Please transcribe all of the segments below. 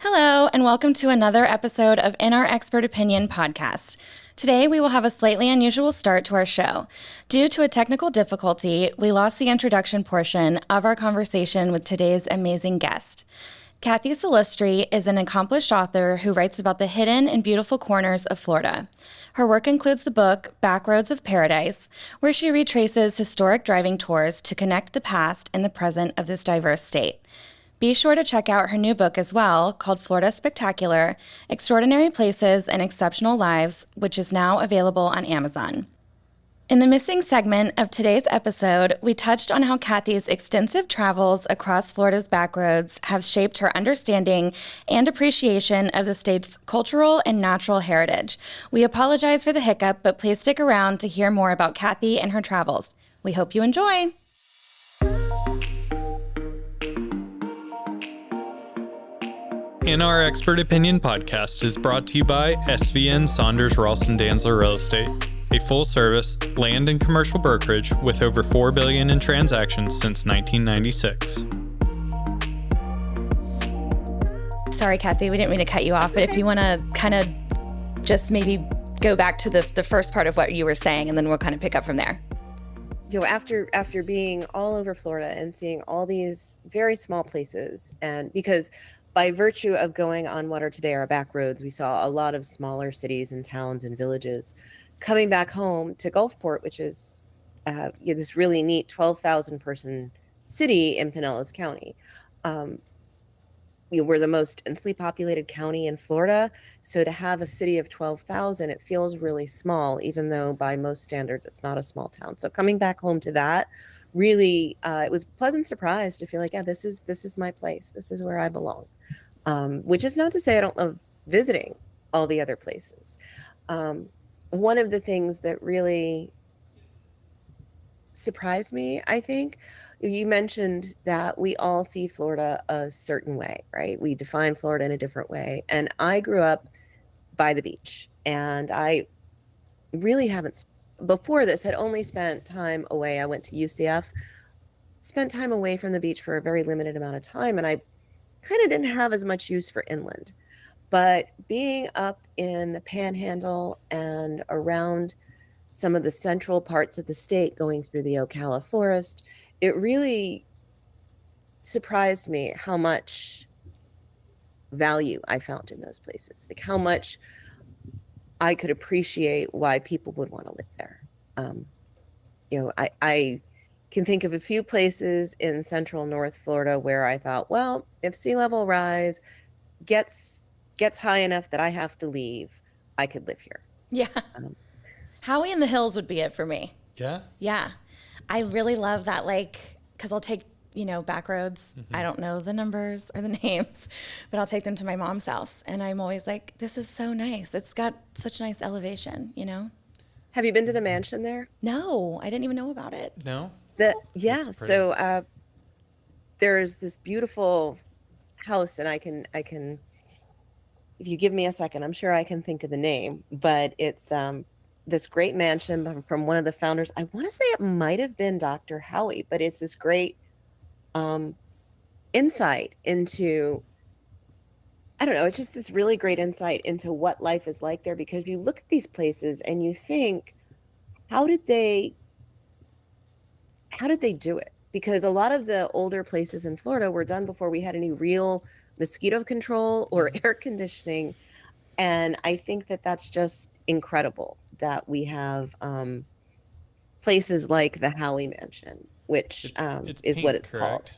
Hello, and welcome to another episode of In Our Expert Opinion podcast. Today, we will have a slightly unusual start to our show. Due to a technical difficulty, we lost the introduction portion of our conversation with today's amazing guest. Cathy Salustri is an accomplished author who writes about the hidden and beautiful corners of Florida. Her work includes the book Backroads of Paradise, where she retraces historic driving tours to connect the past and the present of this diverse state. Be sure to check out her new book as well, called Florida Spectacular: Extraordinary Places and Exceptional Lives, which is now available on Amazon. In the missing segment of today's episode, we touched on how Cathy's extensive travels across Florida's backroads have shaped her understanding and appreciation of the state's cultural and natural heritage. We apologize for the hiccup, but please stick around to hear more about Cathy and her travels. We hope you enjoy. In Our Expert Opinion podcast is brought to you by SVN Saunders Ralston Danzler Real Estate, a full-service land and commercial brokerage with over $4 billion in transactions since 1996. Sorry, Cathy, we didn't mean to cut you off, but if you want to kind of just maybe go back to the first part of what you were saying, and then we'll kind of pick up from there. You know, after being all over Florida and seeing all these very small places, and because by virtue of going on what are today our back roads, we saw a lot of smaller cities and towns and villages. Coming back home to Gulfport, which is this really neat 12,000 person city in Pinellas County. We're the most densely populated county in Florida. So to have a city of 12,000, it feels really small, even though by most standards, it's not a small town. So coming back home to that, really, it was a pleasant surprise to feel like, yeah, this is my place. This is where I belong. Which is not to say I don't love visiting all the other places. One of the things that really surprised me, I think, you mentioned that we all see Florida a certain way, right? We define Florida in a different way. And I grew up by the beach, and I really haven't, before this, had only spent time away. I went to UCF, spent time away from the beach for a very limited amount of time, and I kind of didn't have as much use for inland. But being up in the Panhandle and around some of the central parts of the state, going through the Ocala forest, it really surprised me how much value I found in those places, like how much I could appreciate why people would want to live there. I can think of a few places in central North Florida where I thought, well, if sea level rise gets high enough that I have to leave, I could live here. Yeah. Howie in the Hills would be it for me. Yeah? Yeah. I really love that, because I'll take, back roads. Mm-hmm. I don't know the numbers or the names, but I'll take them to my mom's house. And I'm always like, this is so nice. It's got such nice elevation, Have you been to the mansion there? No, I didn't even know about it. No? So there's this beautiful house, and I can, if you give me a second, I'm sure I can think of the name, but it's this great mansion from one of the founders. I want to say it might have been Dr. Howie, but it's this great insight into, I don't know, it's just this really great insight into what life is like there, because you look at these places and you think, how did they do it? Because a lot of the older places in Florida were done before we had any real mosquito control or air conditioning. And I think that that's just incredible that we have places like the Howie Mansion, which it's is pink, what it's correct? called.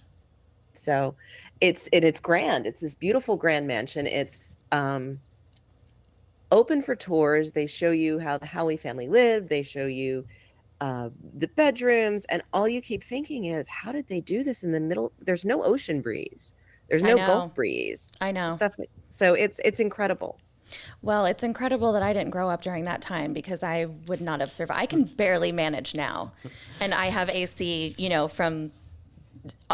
So it's grand. It's this beautiful grand mansion. It's open for tours. They show you how the Howie family lived. They show you the bedrooms, and all you keep thinking is, how did they do this in the middle? There's no ocean breeze. There's no Gulf breeze. I know. So it's incredible. Well, it's incredible that I didn't grow up during that time, because I would not have survived. I can barely manage now. And I have AC, from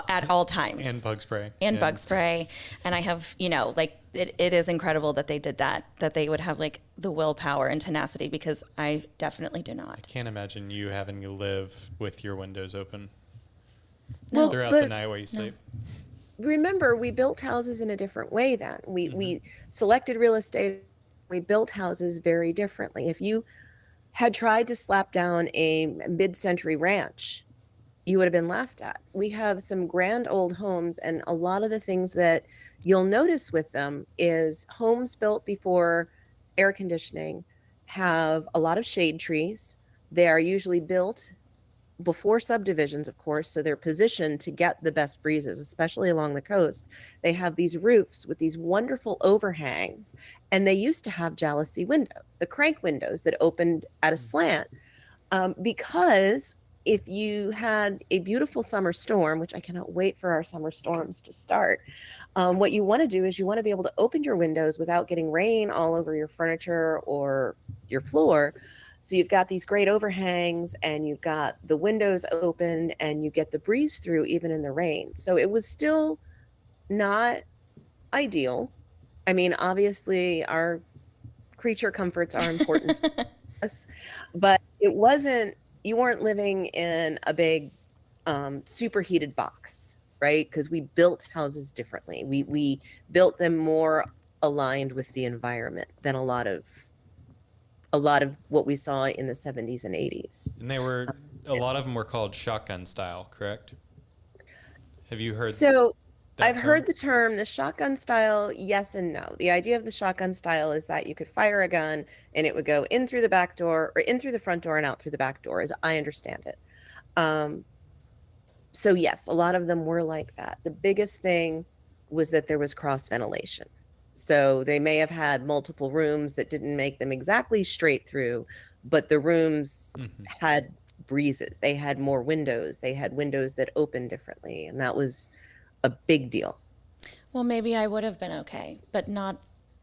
at all times. And bug spray. Bug spray. And I have, it is incredible that they did that they would have the willpower and tenacity, because I definitely do not. I can't imagine you having to live with your windows open No, throughout the night while you sleep. remember, we built houses in a different way then. We selected real estate, we built houses very differently. If you had tried to slap down a mid-century ranch, you would have been laughed at. We have some grand old homes, and a lot of the things that you'll notice with them is homes built before air conditioning have a lot of shade trees. They are usually built before subdivisions, of course, so they're positioned to get the best breezes, especially along the coast. They have these roofs with these wonderful overhangs, and they used to have jalousie windows, the crank windows that opened at a slant, because if you had a beautiful summer storm, which I cannot wait for our summer storms to start, what you want to do is you want to be able to open your windows without getting rain all over your furniture or your floor. So you've got these great overhangs, and you've got the windows open, and you get the breeze through even in the rain. So it was still not ideal. I mean, obviously our creature comforts are important to us, but it wasn't, you weren't living in a big superheated box, right? Because we built houses differently. We built them more aligned with the environment than a lot of what we saw in the 70s and 80s. And a lot of them were called shotgun style, correct? Have you heard So I've term? heard the term, the shotgun style, yes and no. The idea of the shotgun style is that you could fire a gun and it would go in through the back door, or in through the front door and out through the back door, as I understand it. So yes, a lot of them were like that. The biggest thing was that there was cross ventilation. So they may have had multiple rooms that didn't make them exactly straight through, but the rooms had breezes. They had more windows. They had windows that opened differently, and that was a big deal. Well, maybe I would have been okay, but not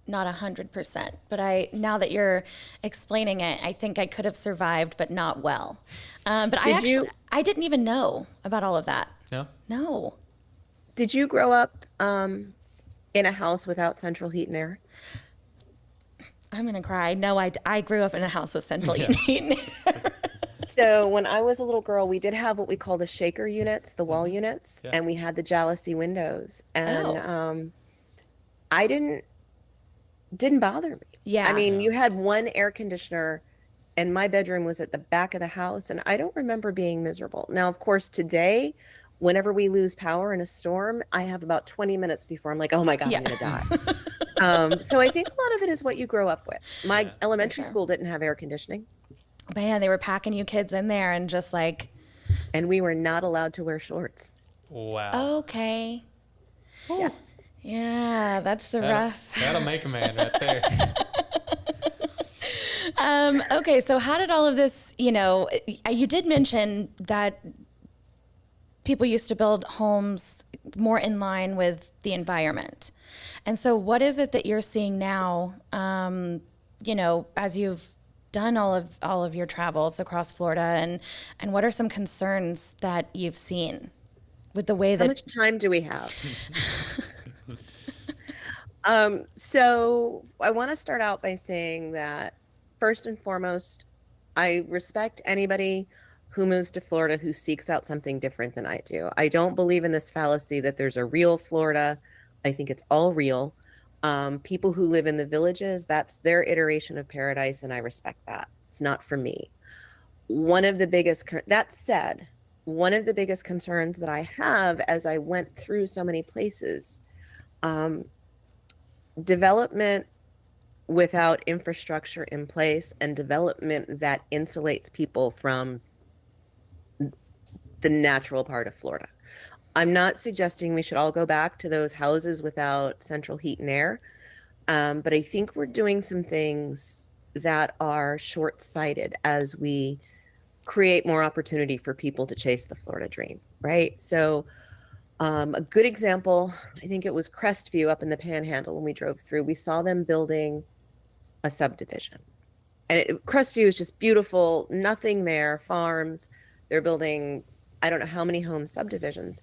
100%. But now that you're explaining it, I think I could have survived, but not well. But I didn't even know about all of that. No? No. Did you grow up in a house without central heat and air? I'm going to cry. No, I grew up in a house with central heat and air. So when I was a little girl, we did have what we call the shaker units, the wall units, and we had the jalousie windows. And I didn't bother me. Yeah. I mean, you had one air conditioner, and my bedroom was at the back of the house, and I don't remember being miserable. Now, of course, today, whenever we lose power in a storm, I have about 20 minutes before I'm like, oh my God, I'm going to die. So I think a lot of it is what you grow up with. My elementary school didn't have air conditioning. Man, they were packing you kids in there and just like... And we were not allowed to wear shorts. Wow. Okay. Yeah. Yeah, that's the rough. That'll make a man right there. Okay, so how did all of this, you did mention that people used to build homes more in line with the environment. And so what is it that you're seeing now, as you've done all of your travels across Florida, and what are some concerns that you've seen with the way that... How much time do we have? So I want to start out by saying that first and foremost, I respect anybody who moves to Florida who seeks out something different than I do. I don't believe in this fallacy that there's a real Florida. I think it's all real. People who live in the villages, that's their iteration of paradise, and I respect that. It's not for me. That said, one of the biggest concerns that I have as I went through so many places, development without infrastructure in place, and development that insulates people from the natural part of Florida. I'm not suggesting we should all go back to those houses without central heat and air, but I think we're doing some things that are short-sighted as we create more opportunity for people to chase the Florida dream, right? So a good example, I think it was Crestview up in the Panhandle when we drove through. We saw them building a subdivision. And Crestview is just beautiful, nothing there, farms. They're building, I don't know how many home subdivisions.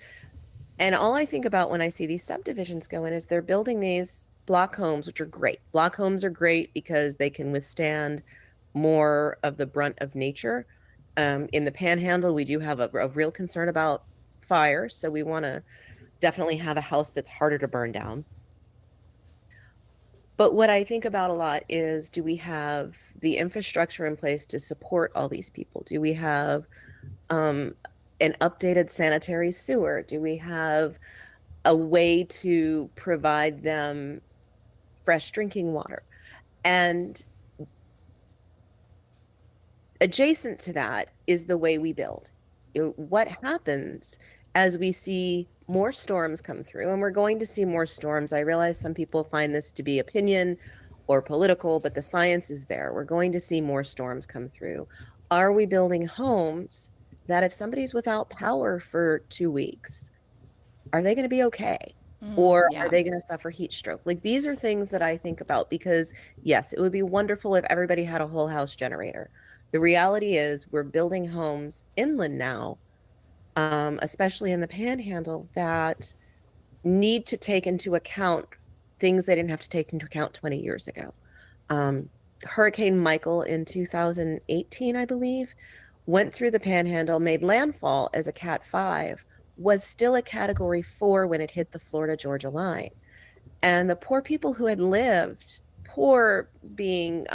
And all I think about when I see these subdivisions go in is they're building these block homes, which are great. Block homes are great because they can withstand more of the brunt of nature. In the Panhandle, we do have a real concern about fire. So we want to definitely have a house that's harder to burn down. But what I think about a lot is, do we have the infrastructure in place to support all these people? Do we have an updated sanitary sewer? Do we have a way to provide them fresh drinking water? And adjacent to that is the way we build. What happens as we see more storms come through, and we're going to see more storms. I realize some people find this to be opinion or political, but the science is there. We're going to see more storms come through. Are we building homes that if somebody's without power for 2 weeks, are they going to be okay? Or yeah. are they going to suffer heat stroke? Like, these are things that I think about, because yes, it would be wonderful if everybody had a whole house generator. The reality is we're building homes inland now, especially in the Panhandle, that need to take into account things they didn't have to take into account 20 years ago. Hurricane Michael in 2018, I believe, went through the Panhandle, made landfall as a Cat 5, was still a Category 4 when it hit the Florida-Georgia line. And the poor people who had lived, poor being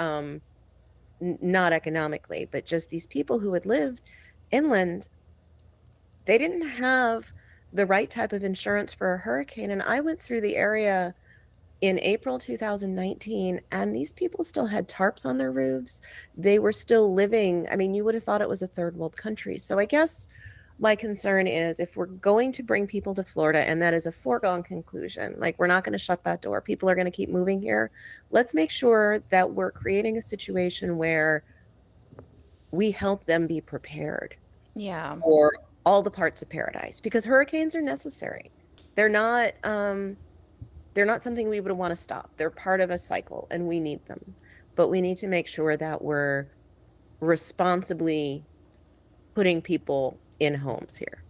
not economically, but just these people who had lived inland, they didn't have the right type of insurance for a hurricane. And I went through the area in April 2019, and these people still had tarps on their roofs. They were still living. I mean, you would have thought it was a third world country. So I guess my concern is, if we're going to bring people to Florida, and that is a foregone conclusion, like, we're not going to shut that door. People are going to keep moving here. Let's make sure that we're creating a situation where we help them be prepared for all the parts of paradise, because hurricanes are necessary. They're not something we would want to stop. They're part of a cycle, and we need them. But we need to make sure that we're responsibly putting people in homes here.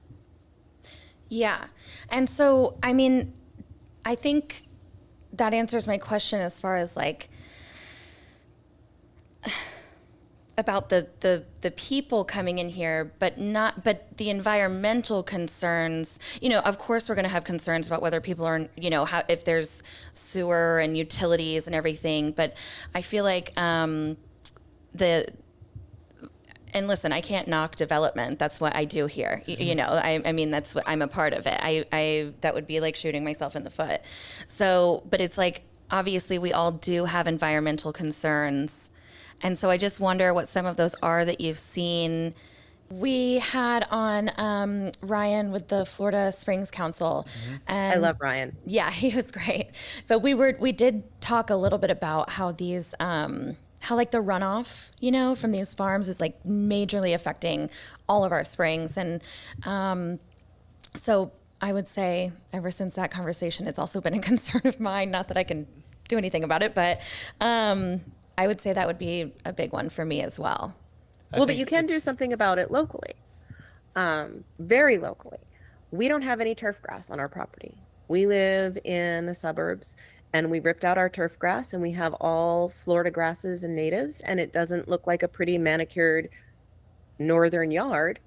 Yeah. And so, I mean, I think that answers my question as far as like about the people coming in here, but the environmental concerns. You know, of course we're going to have concerns about whether people are, you know, if there's sewer and utilities and everything. But I feel like and listen, I can't knock development. That's what I do here. Mm-hmm. You know, I mean, that's what I'm a part of it. I that would be like shooting myself in the foot. So, but it's like, obviously we all do have environmental concerns. And so I just wonder what some of those are that you've seen. We had on Ryan with the Florida Springs Council. Mm-hmm. And I love Ryan. Yeah, he was great. But we did talk a little bit about how these, how like the runoff, you know, from these farms is like majorly affecting all of our springs. And so I would say ever since that conversation, it's also been a concern of mine. Not that I can do anything about it, but I would say that would be a big one for me as well. Well, but you can do something about it locally, very locally. We don't have any turf grass on our property. We live in the suburbs, and we ripped out our turf grass, and we have all Florida grasses and natives, and it doesn't look like a pretty manicured northern yard.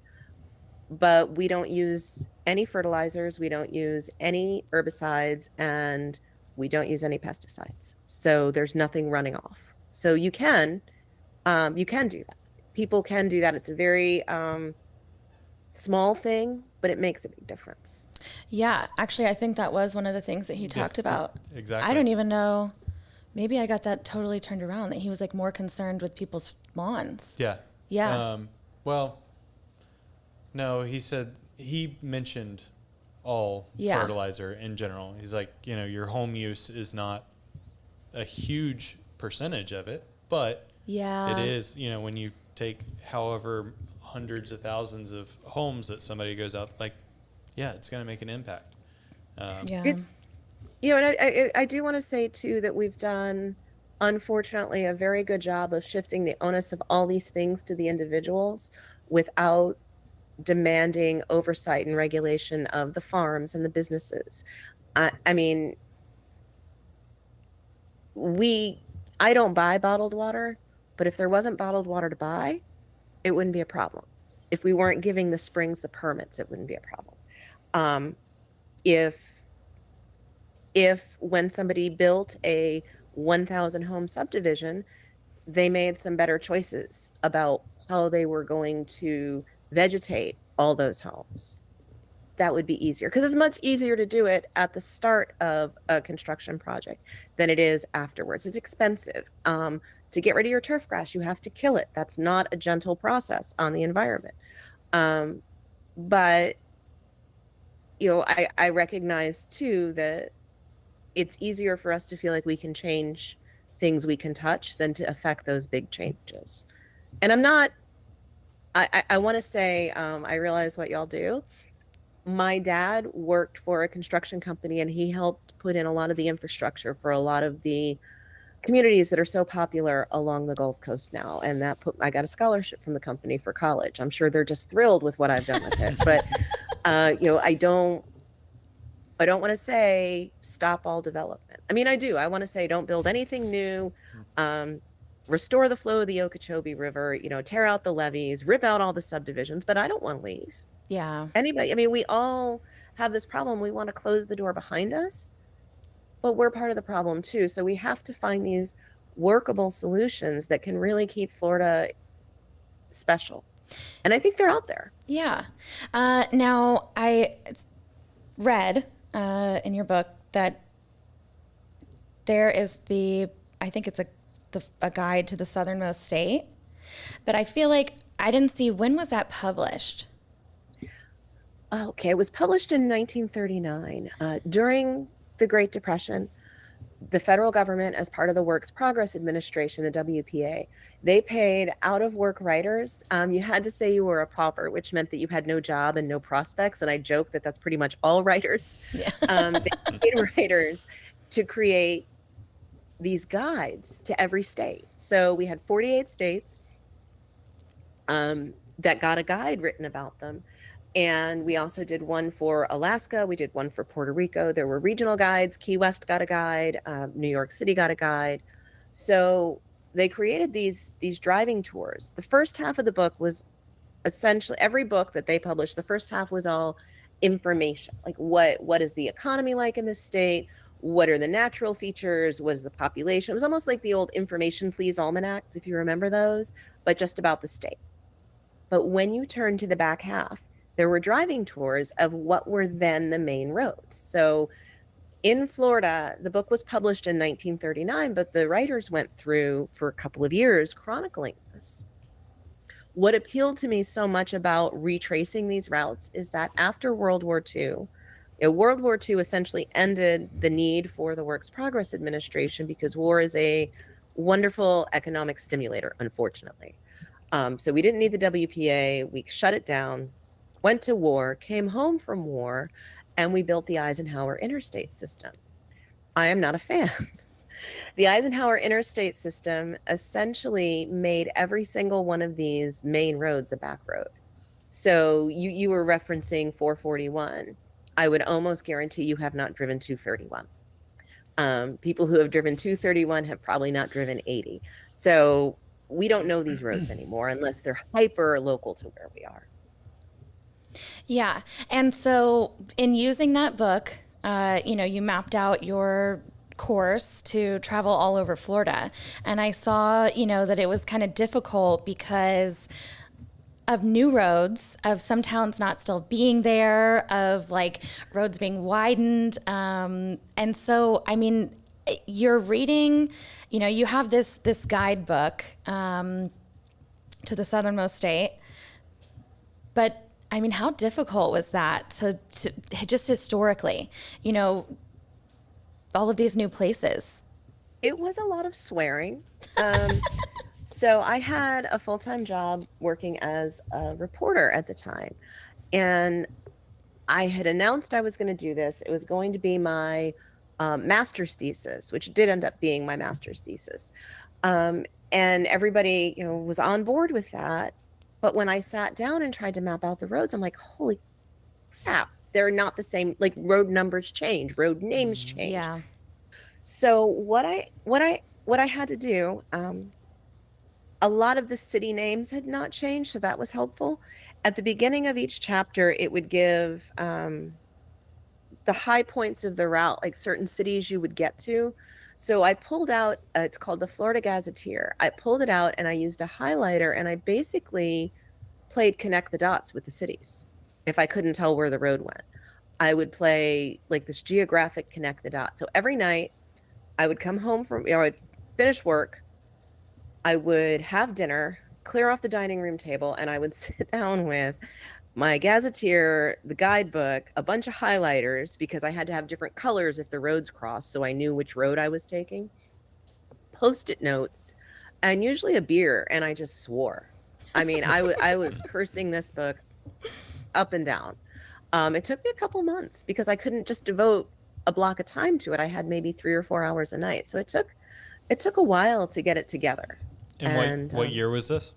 But we don't use any fertilizers, we don't use any herbicides, and we don't use any pesticides. So there's nothing running off. So you can do that. People can do that. It's a very small thing, but it makes a big difference. Yeah, actually, I think that was one of the things that he talked about. Exactly. I don't even know. Maybe I got that totally turned around, that he was like more concerned with people's lawns. Yeah. Yeah. Well, no, he mentioned all fertilizer in general. He's like, you know, your home use is not a huge percentage of it, but it is, you know, when you take however hundreds of thousands of homes that somebody goes out, like, yeah, it's going to make an impact. It's, you know, and I do want to say too that we've done, unfortunately, a very good job of shifting the onus of all these things to the individuals without demanding oversight and regulation of the farms and the businesses. I mean, I don't buy bottled water, but if there wasn't bottled water to buy, it wouldn't be a problem. If we weren't giving the springs the permits, it wouldn't be a problem. if when somebody built a 1,000 home subdivision, they made some better choices about how they were going to vegetate all those homes, that would be easier, because it's much easier to do it at the start of a construction project than it is afterwards. It's expensive. To get rid of your turf grass, you have to kill it. That's not a gentle process on the environment. But I recognize too that it's easier for us to feel like we can change things we can touch than to affect those big changes. And I want to say, I realize what y'all do. My dad worked for a construction company, and he helped put in a lot of the infrastructure for a lot of the communities that are so popular along the Gulf Coast now. And I got a scholarship from the company for college. I'm sure they're just thrilled with what I've done with it. But I don't want to say stop all development. I mean, I do. I want to say don't build anything new. Restore the flow of the Okeechobee River, tear out the levees, rip out all the subdivisions, but I don't want to leave. Yeah. Anybody. I mean, we all have this problem. We want to close the door behind us, but we're part of the problem too. So we have to find these workable solutions that can really keep Florida special. And I think they're out there. Yeah. Now, I read in your book that there is I think it's a guide to the southernmost state, but I feel like I didn't see, when was that published? Okay, it was published in 1939. During the Great Depression, the federal government, as part of the Works Progress Administration, the WPA, they paid out-of-work writers. You had to say you were a pauper, which meant that you had no job and no prospects. And I joke that that's pretty much all writers. Yeah. They paid writers to create these guides to every state. So we had 48 states that got a guide written about them. And we also did one for Alaska. We did one for Puerto Rico. There were regional guides. Key West got a guide. New York City got a guide. So they created these driving tours. The first half of the book was essentially, every book that they published, the first half was all information. Like what is the economy like in this state? What are the natural features? What is the population? It was almost like the old Information Please almanacs, if you remember those, but just about the state. But when you turn to the back half, there were driving tours of what were then the main roads. So in Florida, the book was published in 1939, but the writers went through for a couple of years chronicling this. What appealed to me so much about retracing these routes is that after World War II, World War II essentially ended the need for the Works Progress Administration, because war is a wonderful economic stimulator, unfortunately. So we didn't need the WPA. We shut it down, went to war, came home from war, and we built the Eisenhower interstate system. I am not a fan. The Eisenhower interstate system essentially made every single one of these main roads a back road. So you were referencing 441. I would almost guarantee you have not driven 231. People who have driven 231 have probably not driven 80. So we don't know these roads anymore unless they're hyper local to where we are. Yeah. And so in using that book, you mapped out your course to travel all over Florida. And I saw, that it was kind of difficult because of new roads, of some towns not still being there, of like roads being widened. And so, I mean, you're reading, you have this guidebook to the southernmost state, but I mean, how difficult was that to just historically, all of these new places? It was a lot of swearing. So I had a full-time job working as a reporter at the time, and I had announced I was going to do this. It was going to be my master's thesis, which did end up being my master's thesis. And everybody, was on board with that. But when I sat down and tried to map out the roads, I'm like, holy crap, they're not the same. Like, road numbers change, road names change. Yeah. So what I had to do, a lot of the city names had not changed, so that was helpful. At the beginning of each chapter, it would give the high points of the route, like certain cities you would get to. So I pulled out, it's called the Florida Gazetteer. I pulled it out and I used a highlighter and I basically played connect the dots with the cities. If I couldn't tell where the road went, I would play like this geographic connect the dots. So every night I would come home from, I would finish work, I would have dinner, clear off the dining room table, and I would sit down with my gazetteer, the guidebook, a bunch of highlighters because I had to have different colors if the roads crossed so I knew which road I was taking, Post-it notes, and usually a beer, and I just swore. I mean, I was cursing this book up and down. It took me a couple months because I couldn't just devote a block of time to it. I had maybe 3 or 4 hours a night. So it took a while to get it together. And what year was this?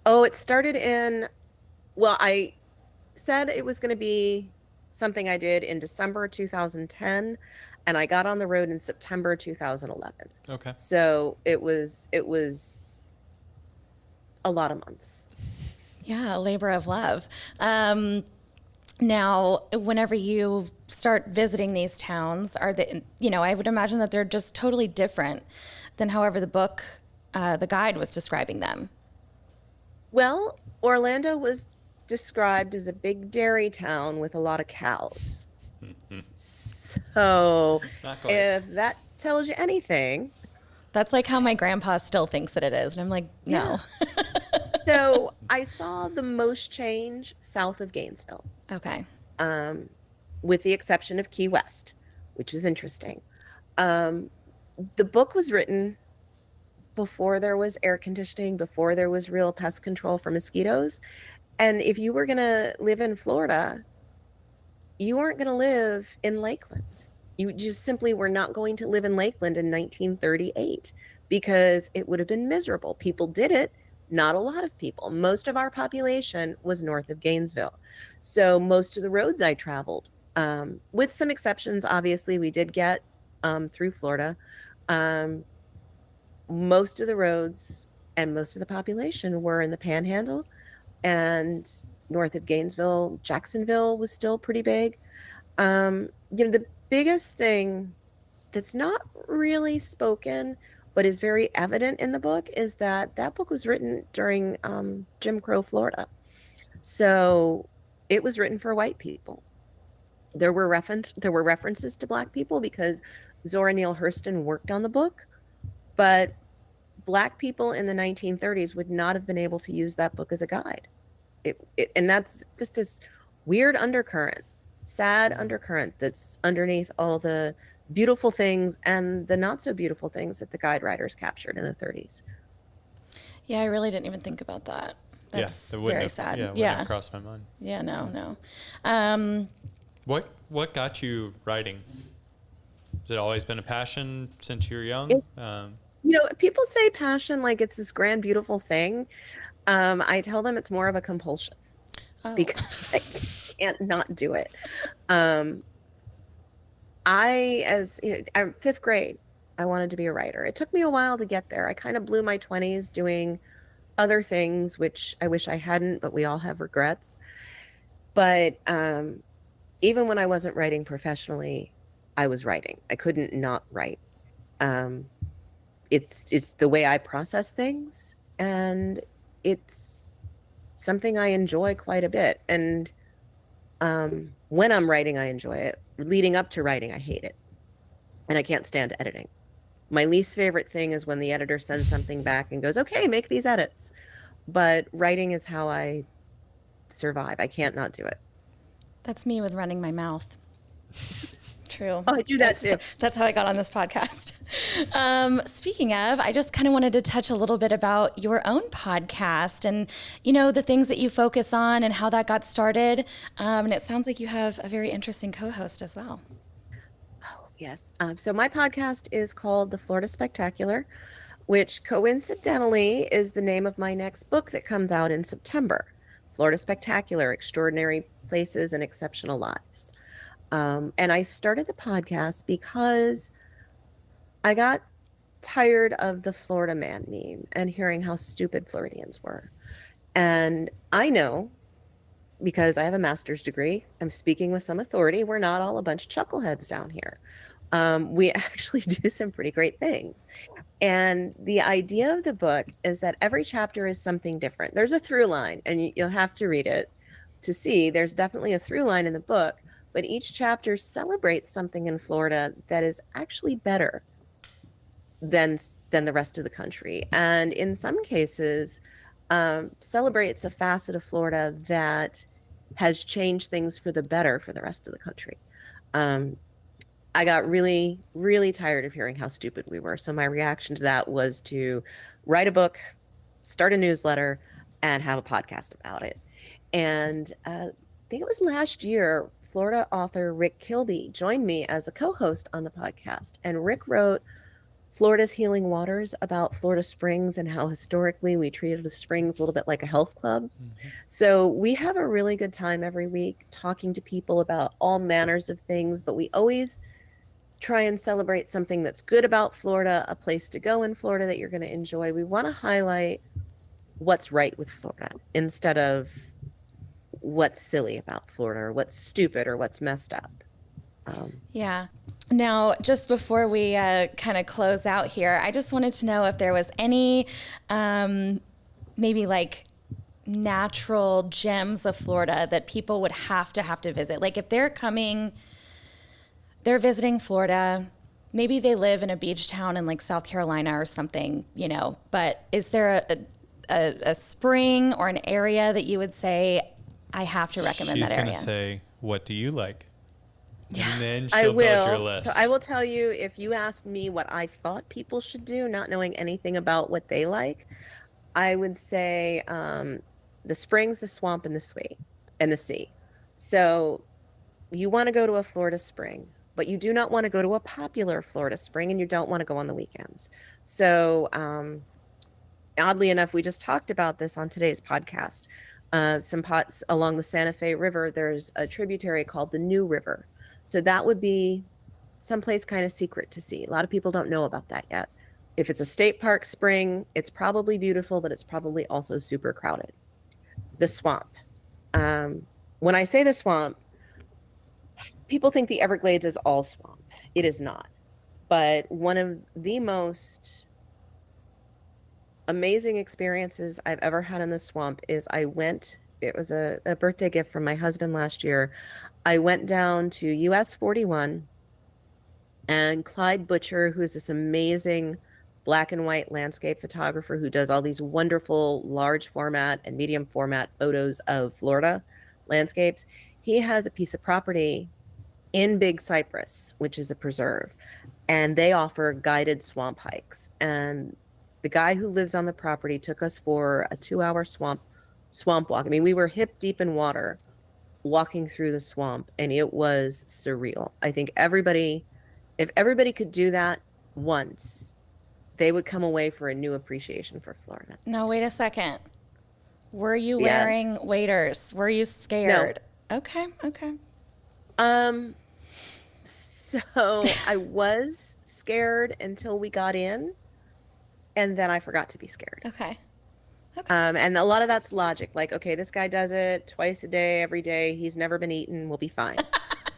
Oh, it started in, well, I said it was going to be something I did in December 2010, and I got on the road in September 2011. Okay. So it was a lot of months. Yeah, a labor of love. Now, whenever you start visiting these towns, are they, I would imagine that they're just totally different than however the book, the guide was describing them. Well, Orlando was described as a big dairy town with a lot of cows. So if that tells you anything. That's like how my grandpa still thinks that it is. And I'm like, no. Yeah. So I saw the most change south of Gainesville. Okay. With the exception of Key West, which is interesting. The book was written before there was air conditioning, before there was real pest control for mosquitoes. And if you were going to live in Florida, you weren't going to live in Lakeland. You just simply were not going to live in Lakeland in 1938 because it would have been miserable. People did it. Not a lot of people. Most of our population was north of Gainesville. So most of the roads I traveled, with some exceptions, obviously, we did get through Florida. Most of the roads and most of the population were in the Panhandle, and north of Gainesville, Jacksonville was still pretty big. The biggest thing that's not really spoken but is very evident in the book is that book was written during Jim Crow Florida. So it was written for white people. There were references to Black people because Zora Neale Hurston worked on the book, but Black people in the 1930s would not have been able to use that book as a guide. And that's just this weird undercurrent, sad undercurrent that's underneath all the beautiful things and the not so beautiful things that the guide writers captured in the 30s. Yeah, I really didn't even think about that. That's very sad. Yeah, it wouldn't have crossed my mind. Yeah, no. What got you writing? Has it always been a passion since you were young? People say passion like it's this grand, beautiful thing. I tell them it's more of a compulsion because I can't not do it. I'm 5th grade, I wanted to be a writer. It took me a while to get there. I kind of blew my 20s doing other things, which I wish I hadn't, but we all have regrets. But even when I wasn't writing professionally, I was writing. I couldn't not write. It's the way I process things, and it's something I enjoy quite a bit. And when I'm writing, I enjoy it. Leading up to writing, I hate it. And I can't stand editing. My least favorite thing is when the editor sends something back and goes, okay, make these edits. But writing is how I survive. I can't not do it. That's me with running my mouth. True. Oh, I do that too. That's how I got on this podcast. Speaking of, I just kind of wanted to touch a little bit about your own podcast and, the things that you focus on and how that got started. And it sounds like you have a very interesting co-host as well. Oh, yes. So my podcast is called The Florida Spectacular, which coincidentally is the name of my next book that comes out in September. Florida Spectacular, Extraordinary Places and Exceptional Lives. And I started the podcast because I got tired of the Florida man meme and hearing how stupid Floridians were. And I know because I have a master's degree, I'm speaking with some authority. We're not all a bunch of chuckleheads down here. We actually do some pretty great things. And the idea of the book is that every chapter is something different. There's a through line, and you'll have to read it to see. There's definitely a through line in the book, but each chapter celebrates something in Florida that is actually better than the rest of the country. And in some cases, celebrates a facet of Florida that has changed things for the better for the rest of the country. I got really, really tired of hearing how stupid we were. So my reaction to that was to write a book, start a newsletter, and have a podcast about it. And I think it was last year, Florida author Rick Kilby joined me as a co-host on the podcast. And Rick wrote Florida's Healing Waters about Florida springs and how historically we treated the springs a little bit like a health club. Mm-hmm. So we have a really good time every week talking to people about all manners of things, but we always try and celebrate something that's good about Florida, a place to go in Florida that you're going to enjoy. We want to highlight what's right with Florida instead of what's silly about Florida or what's stupid or what's messed up. Yeah. Now, just before we kind of close out here, I just wanted to know if there was any maybe like natural gems of Florida that people would have to visit. Like if they're visiting Florida, maybe they live in a beach town in like South Carolina or something, you know, but is there a spring or an area that you would say, I have to recommend that area? She's going to say, what do you like? Yeah. And then she'll build your list. So I will tell you, if you asked me what I thought people should do, not knowing anything about what they like, I would say the springs, the swamp, and the sea. So you want to go to a Florida spring, but you do not want to go to a popular Florida spring, and you don't want to go on the weekends. So oddly enough, we just talked about this on today's podcast. Some pots along the Santa Fe River, there's a tributary called the New River. So that would be someplace kind of secret to see. A lot of people don't know about that yet. If it's a state park spring, it's probably beautiful, but it's probably also super crowded. The swamp. When I say the swamp, people think the Everglades is all swamp. It is not. But one of the most amazing experiences I've ever had in the swamp is it was a birthday gift from my husband last year. I went down to US 41, and Clyde Butcher, who is this amazing black and white landscape photographer who does all these wonderful large format and medium format photos of Florida landscapes, he has a piece of property in Big Cypress, which is a preserve, and they offer guided swamp hikes. And the guy who lives on the property took us for a 2-hour swamp walk. I mean, we were hip deep in water walking through the swamp, and it was surreal. I think if everybody could do that once, they would come away for a new appreciation for Florida. No, wait a second. Were you wearing waders? Were you scared? No. Okay. So I was scared until we got in, and then I forgot to be scared. Okay. And a lot of that's logic. Like, okay, this guy does it twice a day, every day. He's never been eaten. We'll be fine.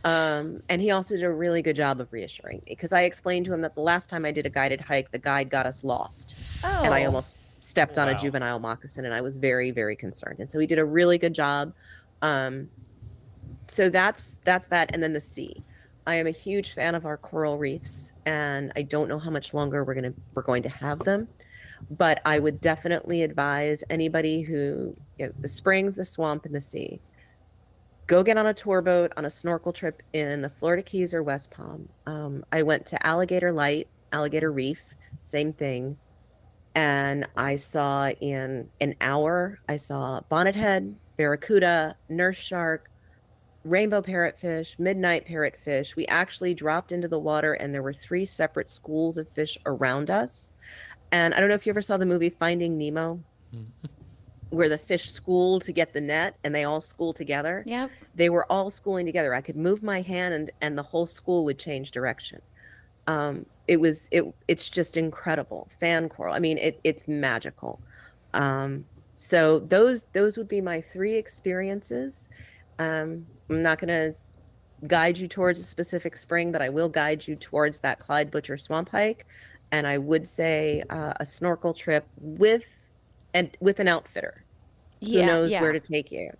And he also did a really good job of reassuring me, because I explained to him that the last time I did a guided hike, the guide got us lost. Oh. And I almost stepped on a juvenile moccasin, and I was very, very concerned. And so he did a really good job. So that's that. And then the sea. I am a huge fan of our coral reefs, and I don't know how much longer we're going to have them. But I would definitely advise anybody who, the springs, the swamp, and the sea, go get on a tour boat, on a snorkel trip in the Florida Keys or West Palm. I went to Alligator Reef, same thing. And I saw in an hour, I saw bonnethead, barracuda, nurse shark, rainbow parrotfish, midnight parrotfish. We actually dropped into the water, and there were 3 separate schools of fish around us. And I don't know if you ever saw the movie Finding Nemo, where the fish school to get the net, and they all school together. Yep. They were all schooling together. I could move my hand, and the whole school would change direction. It's just incredible. Fan coral. I mean, it's magical. So those would be my 3 experiences. I'm not going to guide you towards a specific spring, but I will guide you towards that Clyde Butcher swamp hike. And I would say a snorkel trip with an outfitter who knows where to take you.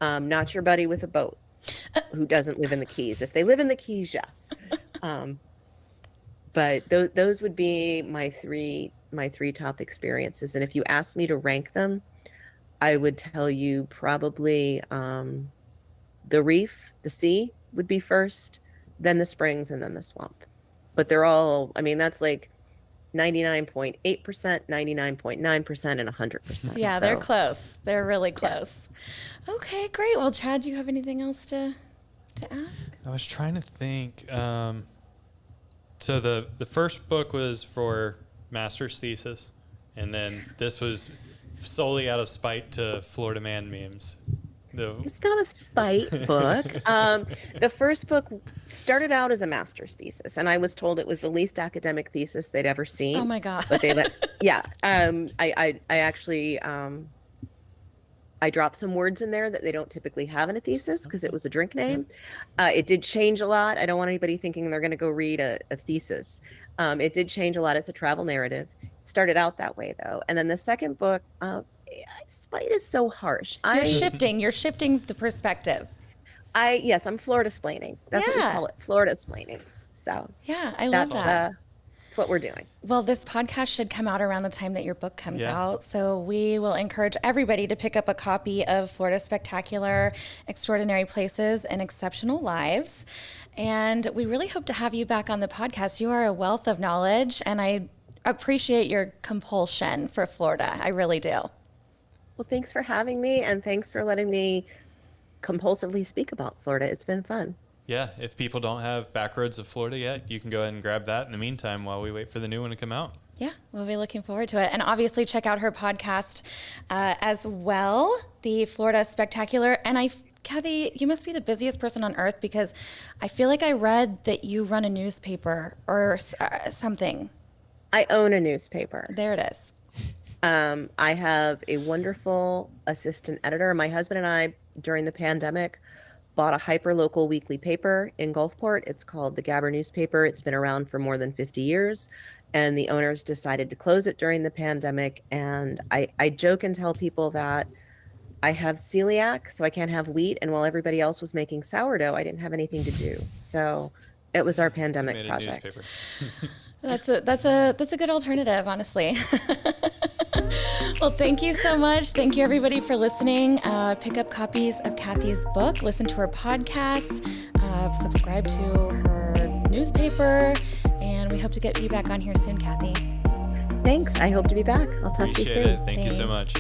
Not your buddy with a boat who doesn't live in the Keys. If they live in the Keys, yes. But those would be my three top experiences. And if you asked me to rank them, I would tell you probably the reef, the sea would be first, then the springs, and then the swamp. But they're all, I mean, that's like 99.8%, 99.9%, and 100%. Yeah, they're close. They're really close. Yeah. Okay, great. Well, Chad, do you have anything else to ask? I was trying to think. So the first book was for master's thesis, and then this was solely out of spite to Florida man memes. It's not a spite book. The first book started out as a master's thesis, and I was told it was the least academic thesis they'd ever seen. Oh my God. But they I actually I dropped some words in there that they don't typically have in a thesis because it was a drink name. It did change a lot. I don't want anybody thinking they're going to go read a thesis. It did change a lot. It's a travel narrative. It started out that way, though. And then the second book, spite is so harsh. You're shifting the perspective. Yes, I'm Florida-splaining. That's what we call it, Florida-splaining. So yeah, I love that. That's what we're doing. Well, this podcast should come out around the time that your book comes out. So we will encourage everybody to pick up a copy of Florida Spectacular, Extraordinary Places, and Exceptional Lives. And we really hope to have you back on the podcast. You are a wealth of knowledge, and I appreciate your compulsion for Florida. I really do. Well, thanks for having me, and thanks for letting me compulsively speak about Florida. It's been fun. Yeah, if people don't have Backroads of Florida yet, you can go ahead and grab that in the meantime while we wait for the new one to come out. Yeah, we'll be looking forward to it. And obviously check out her podcast as well, the Florida Spectacular. And Cathy, you must be the busiest person on earth because I feel like I read that you run a newspaper or something. I own a newspaper. There it is. I have a wonderful assistant editor. My husband and I, during the pandemic, bought a hyper-local weekly paper in Gulfport. It's called the Gabber Newspaper. It's been around for more than 50 years, and the owners decided to close it during the pandemic. And I joke and tell people that I have celiac, so I can't have wheat, and while everybody else was making sourdough, I didn't have anything to do. So it was our pandemic project. That's a good alternative, honestly. Well, thank you so much. Thank you, everybody, for listening. Pick up copies of Cathy's book, listen to her podcast, subscribe to her newspaper, and we hope to get you back on here soon, Cathy. Thanks. I hope to be back. I'll talk to you soon. Thank you so much.